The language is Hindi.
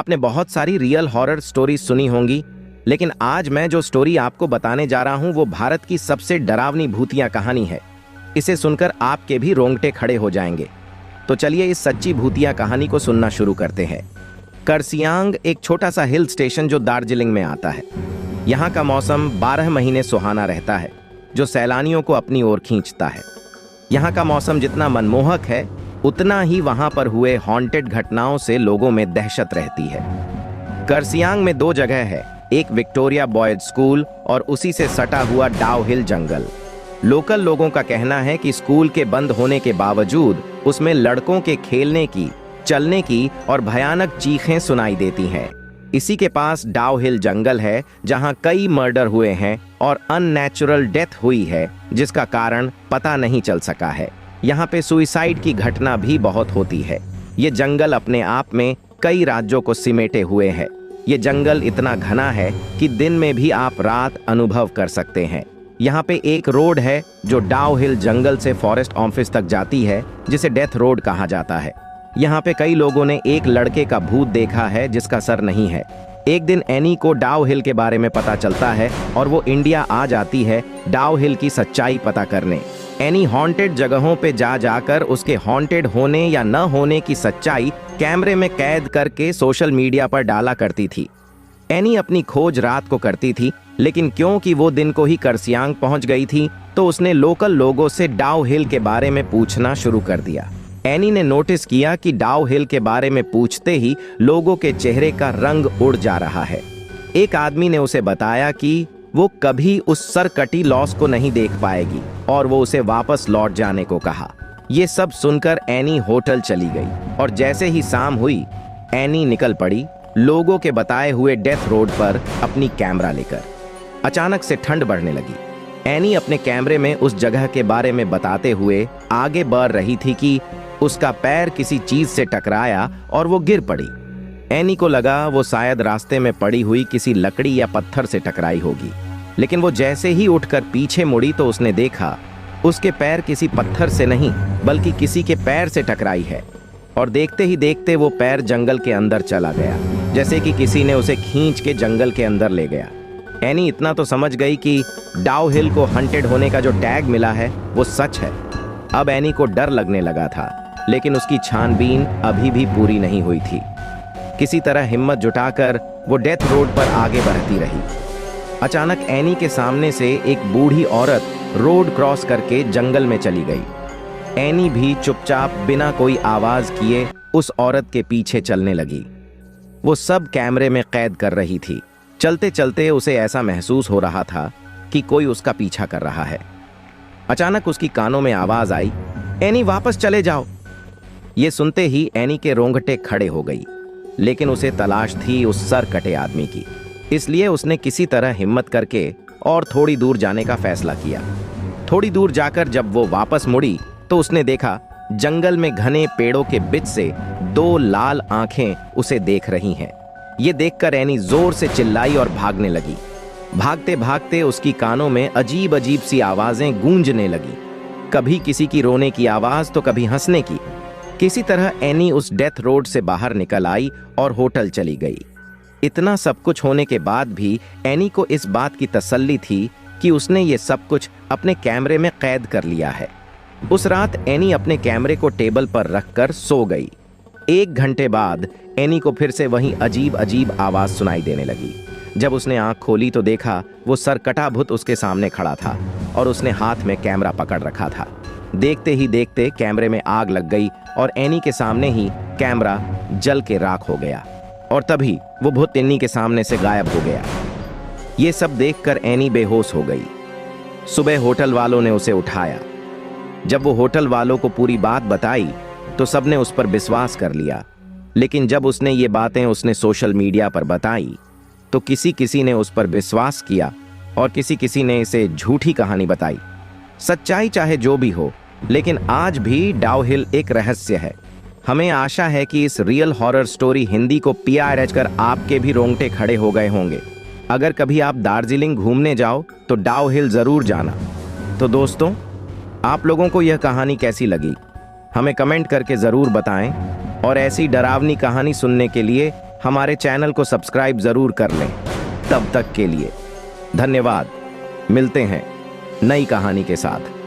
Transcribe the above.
आपने बहुत सारी रियल हॉरर स्टोरी सुनी होंगी, लेकिन आज मैं जो स्टोरी आपको बताने जा रहा हूं वो भारत की सबसे डरावनी भूतिया कहानी है। इसे सुनकर आपके भी रोंगटे खड़े हो जाएंगे। तो चलिए इस सच्ची भूतिया कहानी को सुनना शुरू करते हैं। करसियांग एक छोटा सा हिल स्टेशन जो दार्जिलिंग में आता है। यहाँ का मौसम 12 महीने सुहाना रहता है, जो सैलानियों को अपनी ओर खींचता है। यहाँ का मौसम जितना मनमोहक है, उतना ही वहाँ पर हुए हॉन्टेड घटनाओं से लोगों में दहशत रहती है। करसियांग में 2 जगह है, एक विक्टोरिया बॉयज स्कूल और उसी से सटा हुआ डाउ हिल जंगल। लोकल लोगों का कहना है कि स्कूल के बंद होने के बावजूद उसमें लड़कों के खेलने की, चलने की और भयानक चीखें सुनाई देती हैं। इसी के पास डाउ हिल जंगल है, जहां कई मर्डर हुए हैं और अननेचुरल डेथ हुई है, जिसका कारण पता नहीं चल सका है। यहाँ पे सुइसाइड की घटना भी बहुत होती है। ये जंगल अपने आप में कई राज्यों को सिमेटे हुए है। ये जंगल इतना घना है कि दिन में भी आप रात अनुभव कर सकते हैं। यहाँ पे एक रोड है जो डाउ हिल जंगल से फॉरेस्ट ऑफिस तक जाती है, जिसे डेथ रोड कहा जाता है। यहाँ पे कई लोगों ने एक लड़के का भूत देखा है जिसका सर नहीं है। एक दिन एनी को डाउ हिल के बारे में पता चलता है और वो इंडिया आ जाती है डाउ हिल की सच्चाई पता करने। एनी हॉन्टेड जगहों पे जाकर उसके हॉन्टेड होने या न होने की सच्चाई कैमरे में कैद करके सोशल मीडिया पर डाला करती थी। एनी अपनी खोज रात को करती थी, लेकिन क्योंकि वो दिन को ही करसियांग पहुंच गई थी, तो उसने लोकल लोगों से डाउ हिल के बारे में पूछना शुरू कर दिया। एनी ने नोटिस किया कि डाउ हिल के बारे में पूछते ही लोगों के चेहरे का रंग उड़ जा रहा है। एक आदमी ने उसे बताया कि वो कभी उस सरकटी लॉस को नहीं देख पाएगी और वो उसे वापस लौट जाने को कहा। ये सब सुनकर एनी होटल चली गई और जैसे ही शाम हुई, एनी निकल पड़ी लोगों के बताए हुए डेथ रोड पर अपनी कैमरा लेकर। अचानक से ठंड बढ़ने लगी। एनी अपने कैमरे में उस जगह के बारे में बताते हुए आगे बढ़ रही थी कि उसका पैर किसी चीज से टकराया और वो गिर पड़ी। एनी को लगा वो शायद रास्ते में पड़ी हुई किसी लकड़ी या पत्थर से टकराई होगी, लेकिन वो जैसे ही उठकर पीछे मुड़ी तो उसने देखा उसके पैर किसी पत्थर से नहीं बल्कि किसी के पैर से टकराई है। और देखते ही देखते वो पैर जंगल के अंदर चला गया, जैसे कि किसी ने उसे खींच के जंगल के अंदर ले गया। एनी इतना तो समझ गई कि डाउ हिल को हंटेड होने का जो टैग मिला है वो सच है। अब एनी को डर लगने लगा था, लेकिन उसकी छानबीन अभी भी पूरी नहीं हुई थी। किसी तरह हिम्मत जुटाकर वो डेथ रोड पर आगे बढ़ती रही। अचानक एनी के सामने से एक बूढ़ी औरत रोड क्रॉस करके जंगल में चली गई। एनी भी चुपचाप बिना कोई आवाज किए उस औरत के पीछे चलने लगी। वो सब कैमरे में कैद कर रही थी। चलते चलते उसे ऐसा महसूस हो रहा था कि कोई उसका पीछा कर रहा है। अचानक उसकी कानों में आवाज आई, एनी वापस चले जाओ। ये सुनते ही एनी के रोंगटे खड़े हो गई, लेकिन उसे तलाश थी उस सर कटे आदमी की। इसलिए उसने किसी तरह हिम्मत करके और थोड़ी दूर जाने का फैसला किया। थोड़ी दूर जाकर जब वो वापस मुड़ी तो उसने देखा जंगल में घने पेड़ों के बीच से 2 लाल आंखें उसे देख रही हैं। ये देखकर एनी जोर से चिल्लाई और भागने लगी। भागते भागते उसकी कानों में अजीब अजीब सी आवाजें गूंजने लगी, कभी किसी की रोने की आवाज तो कभी हंसने की। किसी तरह एनी उस डेथ रोड से बाहर निकल आई और होटल चली गई। इतना सब कुछ होने के बाद भी एनी को इस बात की तसल्ली थी कि उसने ये सब कुछ अपने कैमरे में कैद कर लिया है। उस रात एनी अपने कैमरे को टेबल पर रखकर सो गई। 1 घंटे बाद एनी को फिर से वही अजीब अजीब आवाज सुनाई देने लगी। जब उसने आंख खोली तो देखा वो सरकटा भूत उसके सामने खड़ा था और उसने हाथ में कैमरा पकड़ रखा था। देखते ही देखते कैमरे में आग लग गई और एनी के सामने ही कैमरा जल के राख हो गया और तभी वो भूत एनी के सामने से गायब हो गया। ये सब देखकर एनी बेहोश हो गई। सुबह होटल वालों ने उसे उठाया। जब वो होटल वालों को पूरी बात बताई तो सबने उस पर विश्वास कर लिया, लेकिन जब उसने ये बातें उसने सोशल मीडिया पर बताई तो किसी किसी ने उस पर विश्वास किया और किसी किसी ने इसे झूठी कहानी बताई। सच्चाई चाहे जो भी हो, लेकिन आज भी डाउ हिल एक रहस्य है। हमें आशा है कि इस रियल हॉरर स्टोरी हिंदी को PRH कर आपके भी रोंगटे खड़े हो गए होंगे। अगर कभी आप दार्जिलिंग घूमने जाओ तो डाउ हिल जरूर जाना। तो दोस्तों, आप लोगों को यह कहानी कैसी लगी हमें कमेंट करके जरूर बताएं और ऐसी डरावनी कहानी सुनने के लिए हमारे चैनल को सब्सक्राइब जरूर कर लें। तब तक के लिए धन्यवाद। मिलते हैं नई कहानी के साथ।